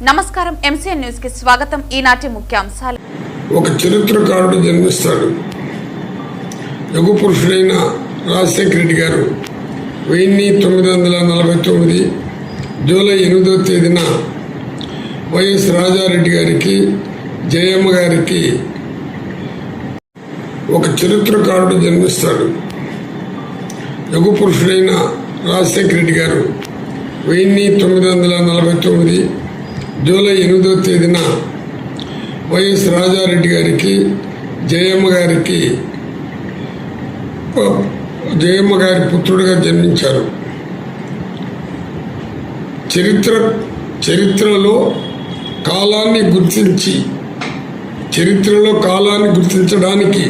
నమస్కారం MCN news కి స్వాగతం. ఈనాటి ముఖ్యాంశాలు. ఒక చరిత్రకారుడు జన్మిస్తాడు. యుగ పురుషుడైన రాజశేఖర రెడ్డి గారు 1949 జూలై 8వ తేదీన వైఎస్ రాజారెడ్డి గారికి, జయమ్మ గారికి ఒక చరిత్రకారుడు జన్మిస్తాడు. యుగ పురుషుడైన రాజశేఖర రెడ్డి గారు 1949 జూలై 8వ తేదీన వైఎస్ రాజారెడ్డి గారికి, జయమ్మ గారి పుత్రుడిగా జన్మించారు. చరిత్రలో కాలాన్ని గుర్తించడానికి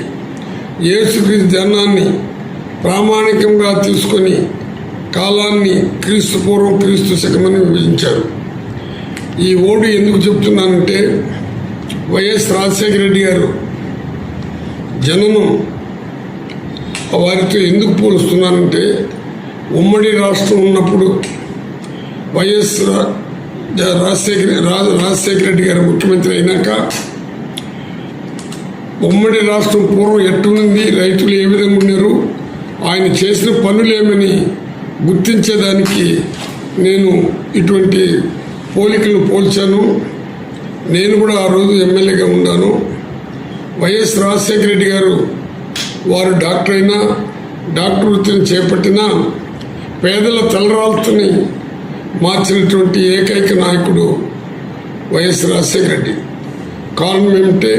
యేసుక్రీస్తు జన్మాన్ని ప్రామాణికంగా తీసుకొని కాలాన్ని క్రీస్తు పూర్వం, క్రీస్తు శకమని విభజించారు. ఈ ఓడు ఎందుకు చెప్తున్నానంటే, వైఎస్ రాజశేఖర రెడ్డి గారు జననం వారితో ఎందుకు పోలుస్తున్నానంటే, ఉమ్మడి రాష్ట్రం ఉన్నప్పుడు వైఎస్ రాజశేఖర రెడ్డి గారు ముఖ్యమంత్రి అయినాక ఉమ్మడి రాష్ట్రం పూర్వం ఎట్టునుంది, రైతులు ఏ విధంగా ఉన్నారు, ఆయన చేసిన పనులేమని గుర్తించేదానికి నేను ఇటువంటి పోలికలు పోల్చాను. నేను కూడా ఆ రోజు ఎమ్మెల్యేగా ఉన్నాను. వైఎస్ రాజశేఖర రెడ్డి గారు వారు డాక్టర్ అయినా, డాక్టర్ వృత్తిని చేపట్టిన పేదల తలరాల్తని మార్చినటువంటి ఏకైక నాయకుడు వైఎస్ రాజశేఖర రెడ్డి. కారణం ఏమిటంటే,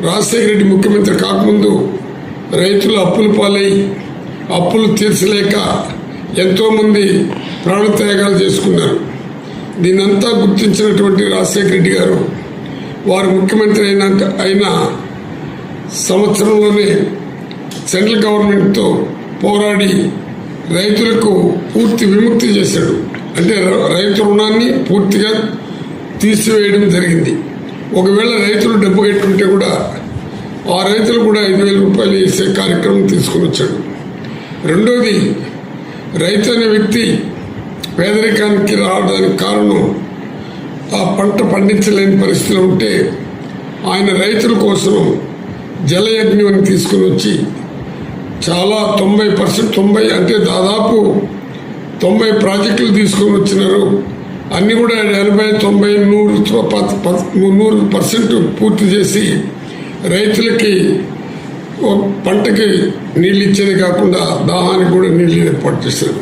రాజశేఖర రెడ్డి ముఖ్యమంత్రి కాకముందు రైతులు అప్పుల పాలై అప్పులు తీర్చలేక ఎంతోమంది ప్రాణత్యాగాలు చేసుకున్నారు. దీనంతా గుర్తించినటువంటి రాజశేఖర రెడ్డి గారు వారు ముఖ్యమంత్రి అయిన సంవత్సరంలోనే సెంట్రల్ గవర్నమెంట్తో పోరాడి రైతులకు పూర్తి విముక్తి చేశాడు. అంటే రైతు రుణాన్ని పూర్తిగా తీసివేయడం జరిగింది. ఒకవేళ రైతులు డబ్బు కట్టుకుంటే కూడా ఆ రైతులు కూడా 5,000 రూపాయలు వేసే కార్యక్రమం తీసుకుని వచ్చాడు. రెండోది, రైతు అనే వ్యక్తి పేదరికానికి రావడానికి కారణం ఆ పంట పండించలేని పరిస్థితులు ఉంటే ఆయన రైతుల కోసం జలయజ్ఞం అని తీసుకుని వచ్చి చాలా 90% అంటే దాదాపు 90 ప్రాజెక్టులు తీసుకొని వచ్చినారు. అన్నీ కూడా 80, 90, 100% పూర్తి చేసి రైతులకి పంటకి నీళ్ళు ఇచ్చేది కాకుండా దాహానికి కూడా నీళ్ళు ఏర్పాటు చేశారు.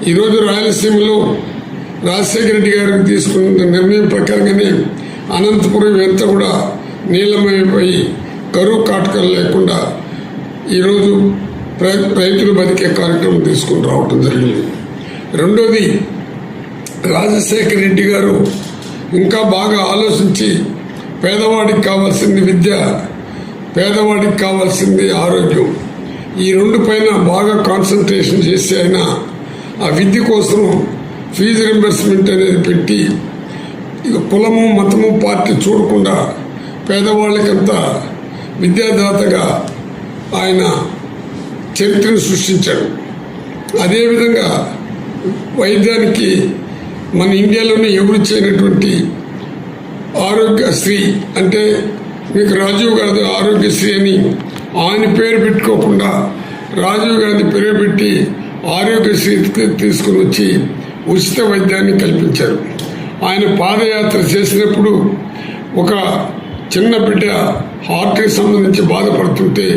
ఈరోజు రాయలసీమలో రాజశేఖర రెడ్డి గారికి తీసుకున్న నిర్ణయం ప్రకారంగానే అనంతపురం ఇవంతా కూడా నీలమయమైపోయి కరువు కాటకాలు లేకుండా ఈరోజు రైతులు బతికే కార్యక్రమం తీసుకుని రావటం జరిగింది. రెండోది, రాజశేఖర రెడ్డి గారు ఇంకా బాగా ఆలోచించి పేదవాడికి కావాల్సింది విద్య, పేదవాడికి కావాల్సింది ఆరోగ్యం, ఈ రెండు పైన బాగా కాన్సన్ట్రేషన్ చేసి ఆయన ఆ విద్య కోసం ఫీజు రింబర్స్మెంట్ అనేది పెట్టి కులము, మతము, పార్టీ చూడకుండా పేదవాళ్ళకంతా విద్యాదాతగా ఆయన చరిత్రను సృష్టించాడు. అదేవిధంగా వైద్యానికి మన ఇండియాలోనే ఎవరు చేయనటువంటి ఆరోగ్యశ్రీ, అంటే మీకు రాజీవ్ గాంధీ ఆరోగ్యశ్రీ అని ఆయన పేరు పెట్టుకోకుండా రాజీవ్ గాంధీ పేరు పెట్టి ఆరోగ్యశ్రీ తీసుకుని వచ్చి ఉచిత వైద్యాన్ని కల్పించారు. ఆయన పాదయాత్ర చేసినప్పుడు ఒక చిన్న బిడ్డ హార్ట్కి సంబంధించి బాధపడుతుంటే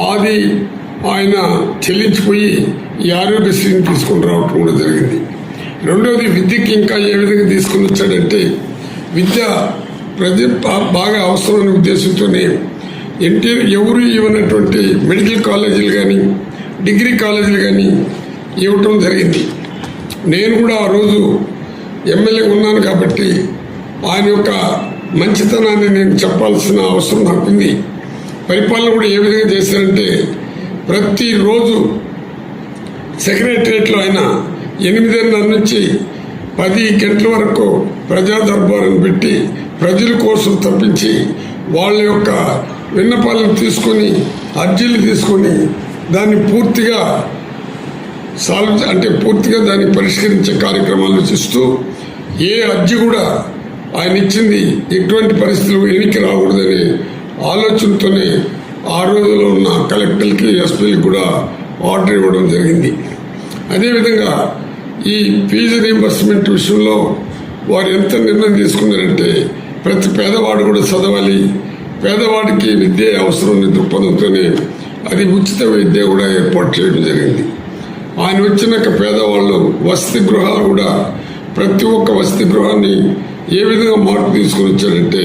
అది ఆయన చెల్లించిపోయి ఈ ఆరోగ్యశ్రీని తీసుకుని రావటం కూడా జరిగింది. రెండవది, విద్యకి ఇంకా ఏ విధంగా తీసుకుని వచ్చాడంటే, విద్య బాగా అవసరమైన ఉద్దేశంతోనే ఎవరు ఇవ్వనటువంటి మెడికల్ కాలేజీలు కానీ, డిగ్రీ కాలేజీలు కానీ ఇవ్వటం జరిగింది. నేను కూడా ఆ రోజు ఎమ్మెల్యే ఉన్నాను కాబట్టి ఆయన యొక్క మంచితనాన్ని నేను చెప్పాల్సిన అవసరం నాకుంది. పరిపాలన కూడా ఏ విధంగా చేశారంటే, ప్రతిరోజు సెక్రటరియట్లో ఆయన 8:30 నుంచి 10 గంటల వరకు ప్రజా దర్బారును పెట్టి ప్రజల కోసం తప్పించి వాళ్ళ యొక్క విన్నపాలను తీసుకొని, అర్జీలు తీసుకొని దాన్ని పూర్తిగా దాన్ని పరిష్కరించే కార్యక్రమాలు చేస్తూ ఏ అర్జీ కూడా ఆయన ఇచ్చింది ఎటువంటి పరిస్థితులు వెనక్కి రాకూడదనే ఆలోచనతోనే ఆ రోజుల్లో ఉన్న కలెక్టర్లకి ఎస్పీలకు కూడా ఆర్డర్ ఇవ్వడం జరిగింది. అదేవిధంగా ఈ ఫీజు రీయింబర్స్మెంట్ విషయంలో వారు ఎంత నిర్ణయం తీసుకున్నారంటే ప్రతి పేదవాడు కూడా చదవాలి, పేదవాడికి విద్య అవసరం దృక్పథంతోనే అది ఉచిత విద్య కూడా ఏర్పాటు చేయడం జరిగింది. ఆయన వచ్చినాక పేదవాళ్ళు వసతి గృహాలు కూడా ప్రతి ఒక్క వసతి గృహాన్ని ఏ విధంగా మార్పు తీసుకుని వచ్చాడంటే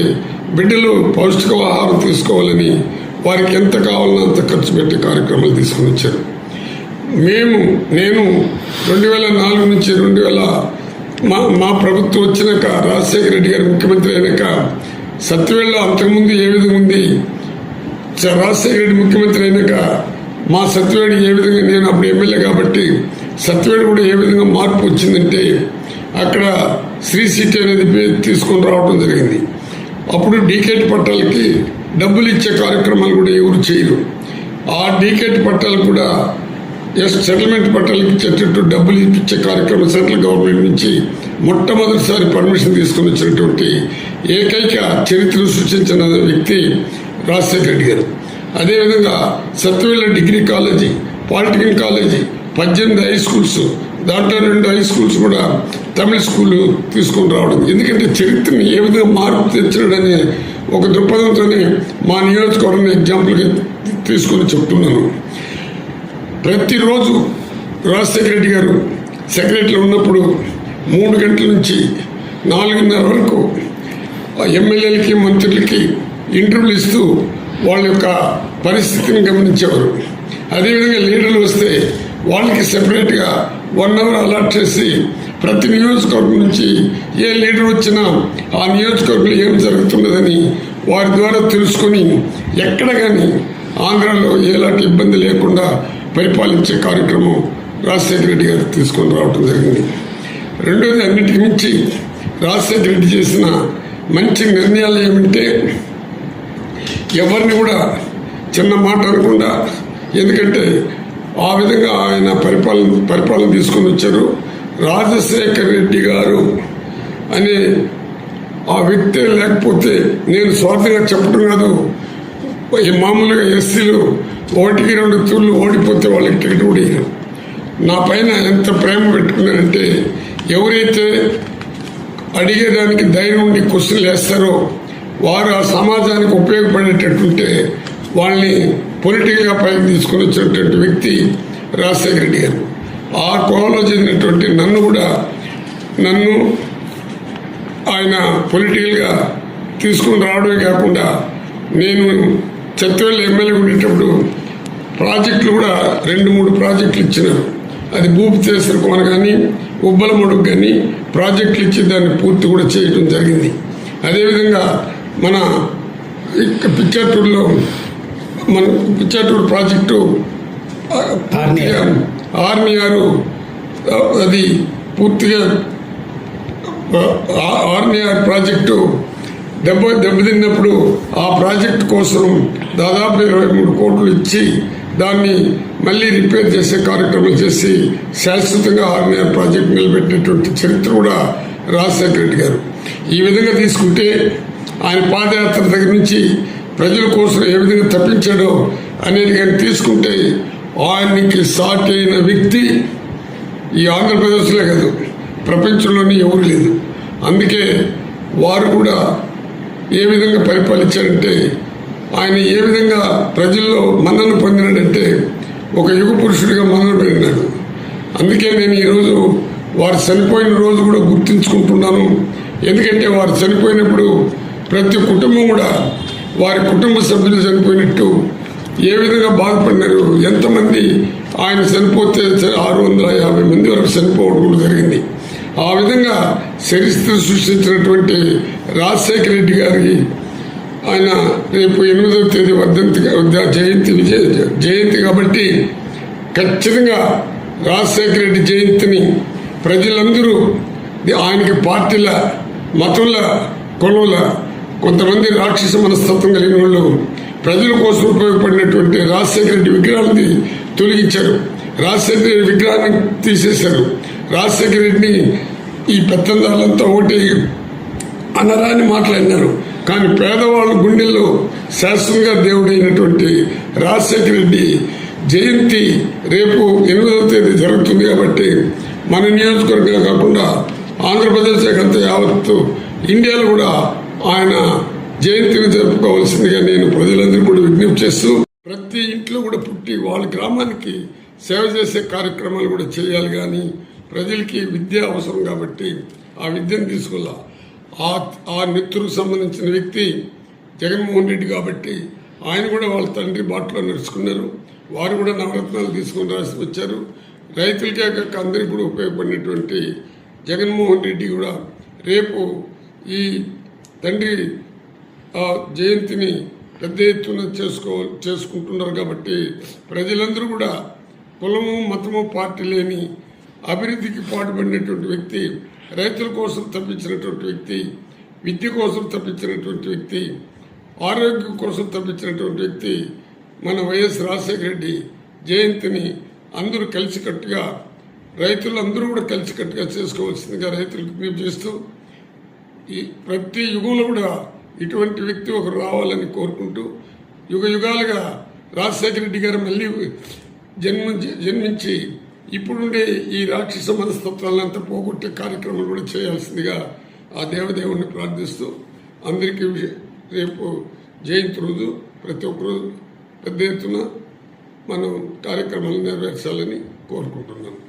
బిడ్డలు పౌష్టికాహారం తీసుకోవాలని వారికి ఎంత కావాలన్నా అంత ఖర్చు పెట్టే కార్యక్రమాలు తీసుకుని వచ్చారు. నేను 2004 నుంచి మా ప్రభుత్వం వచ్చినాక రాజశేఖర రెడ్డి గారు ముఖ్యమంత్రి అయినాక సత్యవేడులో అంతకుముందు ఏ విధంగా ఉంది, రాజశేఖర రెడ్డి ముఖ్యమంత్రి అయినాక మా సత్యవేడు ఏ విధంగా, నేను అప్పుడు ఎమ్మెల్యే కాబట్టి సత్యవేడు కూడా ఏ విధంగా మార్పు వచ్చిందంటే అక్కడ శ్రీ సిటీ అనేది తీసుకొని రావడం జరిగింది. అప్పుడు డీకేట్ పట్టాలకి డబ్బులు ఇచ్చే కార్యక్రమాలు కూడా ఎవరు చేయరు. ఆ డీకేట్ పట్టాలు కూడా సెటిల్మెంట్ పట్టాలకి ఇచ్చేటట్టు డబ్బులు ఇచ్చే కార్యక్రమం సెంట్రల్ గవర్నమెంట్ నుంచి మొట్టమొదటిసారి పర్మిషన్ తీసుకుని వచ్చినటువంటి ఏకైక చరిత్రను సృష్టించిన వ్యక్తి రాజశేఖర రెడ్డి గారు. అదేవిధంగా Satyavella degree college, polytechnic college, 18 high schools, దాంట్లో 2 హై స్కూల్స్ కూడా తమిళ స్కూళ్ళు తీసుకొని రావడం. ఎందుకంటే చరిత్రని ఏ విధంగా మార్పు తెచ్చాడనే ఒక దృక్పథంతోనే మా నియోజకవర్గం ఎగ్జాంపుల్గా తీసుకొని చెప్తున్నాను. ప్రతిరోజు రాజశేఖర రెడ్డి గారు సెక్రటరీలో ఉన్నప్పుడు 3 గంటల నుంచి 4:30 వరకు ఎమ్మెల్యేలకి మంత్రులకి ఇంటర్వ్యూలు ఇస్తూ వాళ్ళ యొక్క పరిస్థితిని గమనించేవారు. అదేవిధంగా లీడర్లు వస్తే వాళ్ళకి సెపరేట్గా 1 అవర్ అలాట్ చేసి ప్రతి నియోజకవర్గం నుంచి ఏ లీడర్ వచ్చినా ఆ నియోజకవర్గంలో ఏం జరుగుతున్నదని వారి ద్వారా తెలుసుకొని ఎక్కడ కానీ ఆంధ్రాలో ఎలాంటి ఇబ్బంది లేకుండా పరిపాలించే కార్యక్రమం రాజశేఖర రెడ్డి గారు తీసుకొని రావడం జరిగింది. రెండోది, అన్నిటికి మించి రాజశేఖర రెడ్డి చేసిన మంచి నిర్ణయాలు ఏమంటే ఎవరిని కూడా చిన్న మాట అనకుండా, ఎందుకంటే ఆ విధంగా ఆయన పరిపాలన తీసుకొని వచ్చారు. రాజశేఖర రెడ్డి గారు అనే ఆ వ్యక్తే లేకపోతే, నేను స్వార్థంగా చెప్పడం కాదు, మామూలుగా ఎస్సీలు 1-2 తూర్లు ఓడిపోతే వాళ్ళకి టికెట్ కూడా ఇయ్యరు. నా పైన ఎంత ప్రేమ పెట్టుకున్నారంటే ఎవరైతే అడిగేదానికి ధైర్యం ఉండి క్వశ్చన్లు వేస్తారో వారు ఆ సమాజానికి ఉపయోగపడేటట్టుంటే వాళ్ళని పొలిటికల్గా పైకి తీసుకుని వచ్చినటువంటి వ్యక్తి రాజశేఖర రెడ్డి గారు. ఆ కోవలో చెందినటువంటి నన్ను ఆయన పొలిటికల్గా తీసుకుని రావడమే కాకుండా, నేను సత్యవేళ్ళ ఎమ్మెల్యే ఉండేటప్పుడు ప్రాజెక్టులు కూడా 2-3 ప్రాజెక్టులు ఇచ్చినారు. అది భూపితేశ్వర కోన కానీ ఉబ్బలమడుగు కానీ ప్రాజెక్టులు ఇచ్చి దాన్ని పూర్తి కూడా చేయడం జరిగింది. అదేవిధంగా మన పిచ్చాటూరులో పిచ్చాటూరు ప్రాజెక్టు ఆర్నియారు అది పూర్తిగా ఆర్నియార్ ప్రాజెక్టు దెబ్బతిన్నప్పుడు ఆ ప్రాజెక్టు కోసం దాదాపు 23 కోట్లు ఇచ్చి దాన్ని మళ్ళీ రిపేర్ చేసే కార్యక్రమం చేసి శాశ్వతంగా ఆర్నియార్ ప్రాజెక్టు నిలబెట్టినటువంటి చరిత్ర కూడా రాజశేఖర రెడ్డి గారు. ఈ విధంగా తీసుకుంటే ఆయన పాదయాత్ర దగ్గర నుంచి ప్రజల కోసం ఏ విధంగా తప్పించాడో అనేది కానీ తీసుకుంటే ఆయనకి సాటి అయిన వ్యక్తి ఈ ఆంధ్రప్రదేశ్లో కాదు, ప్రపంచంలోనే ఎవరు లేదు. అందుకే వారు కూడా ఏ విధంగా పరిపాలించారంటే, ఆయన ఏ విధంగా ప్రజల్లో మన్నన పొందినాడంటే ఒక యుగ పురుషుడిగా మన్నన పొందినాడు. అందుకే నేను ఈరోజు వారు చనిపోయిన రోజు కూడా గుర్తించుకుంటున్నాను. ఎందుకంటే వారు చనిపోయినప్పుడు ప్రతి కుటుంబం కూడా వారి కుటుంబ సభ్యులు చనిపోయినట్టు ఏ విధంగా బాధపడినారు. ఎంతమంది ఆయన చనిపోతే 650 మంది వరకు చనిపోవడం కూడా జరిగింది. ఆ విధంగా చరిత్ర సృష్టించినటువంటి రాజశేఖర రెడ్డి గారికి ఆయన రేపు 8వ తేదీ జయంతి కాబట్టి ఖచ్చితంగా రాజశేఖర రెడ్డి జయంతిని ప్రజలందరూ ఆయనకి పార్టీల, మతంల, కులంల కొంతమంది రాక్షస మనస్తత్వం కలిగిన వాళ్ళు ప్రజల కోసం ఉపయోగపడినటువంటి రాజశేఖర రెడ్డి విగ్రహాన్ని తొలగించారు. రాజశేఖర రెడ్డి విగ్రహాన్ని తీసేశారు. రాజశేఖర రెడ్డిని ఈ పెత్తందారులంతా ఒకటి అనరాని మాట్లాడినారు. కానీ పేదవాళ్ళ గుండెల్లో శాశ్వతంగా దేవుడైనటువంటి రాజశేఖర రెడ్డి జయంతి రేపు 8వ తేదీ జరుగుతుంది. కాబట్టి మన నియోజకవర్గంలో కాకుండా ఆంధ్రప్రదేశ్ అంతా యావత్తు ఇండియాలో కూడా ఆయన జయంతిని జరుపుకోవాల్సిందిగా నేను ప్రజలందరూ కూడా విజ్ఞప్తి చేస్తూ, ప్రతి ఇంట్లో కూడా పుట్టి వాళ్ళ గ్రామానికి సేవ చేసే కార్యక్రమాలు కూడా చేయాలి. కానీ ప్రజలకి విద్య అవసరం కాబట్టి ఆ విద్యను తీసుకున్నా ఆ నెత్తురుకు సంబంధించిన వ్యక్తి జగన్మోహన్ రెడ్డి కాబట్టి ఆయన కూడా వాళ్ళ తండ్రి బాటలో నడుచుకున్నారు. వారు కూడా నవరత్నాలు తీసుకొని రాసి వచ్చారు. రైతులకే కాక అందరికీ కూడా ఉపయోగపడినటువంటి జగన్మోహన్ రెడ్డి కూడా రేపు ఈ తండ్రి జయంతిని పెద్ద ఎత్తున చేసుకుంటున్నారు. కాబట్టి ప్రజలందరూ కూడా కులము మతము పార్టీ లేని అభివృద్ధికి పాటుపడినటువంటి వ్యక్తి, రైతుల కోసం తప్పించినటువంటి వ్యక్తి, విద్య కోసం తప్పించినటువంటి వ్యక్తి, ఆరోగ్యం కోసం తప్పించినటువంటి వ్యక్తి మన వైఎస్ రాజశేఖర రెడ్డి జయంతిని అందరూ కలిసికట్టుగా, రైతులందరూ కూడా కలిసికట్టుగా చేసుకోవాల్సిందిగా రైతులకు విజ్ఞప్తి చేస్తూ, ఈ ప్రతి యుగంలో కూడా ఇటువంటి వ్యక్తి ఒకరు రావాలని కోరుకుంటూ, యుగ యుగాలుగా రాజశేఖర రెడ్డి గారు మళ్ళీ జన్మించి ఇప్పుడుండే ఈ రాక్షస మనస్తత్వాలంతా పోగొట్టే కార్యక్రమాలు కూడా చేయాల్సిందిగా ఆ దేవదేవుని ప్రార్థిస్తూ, అందరికీ రేపు జయంతి రోజు ప్రతి ఒక్కరు పెద్ద ఎత్తున మనం కార్యక్రమాలు నెరవేర్చాలని కోరుకుంటున్నాను.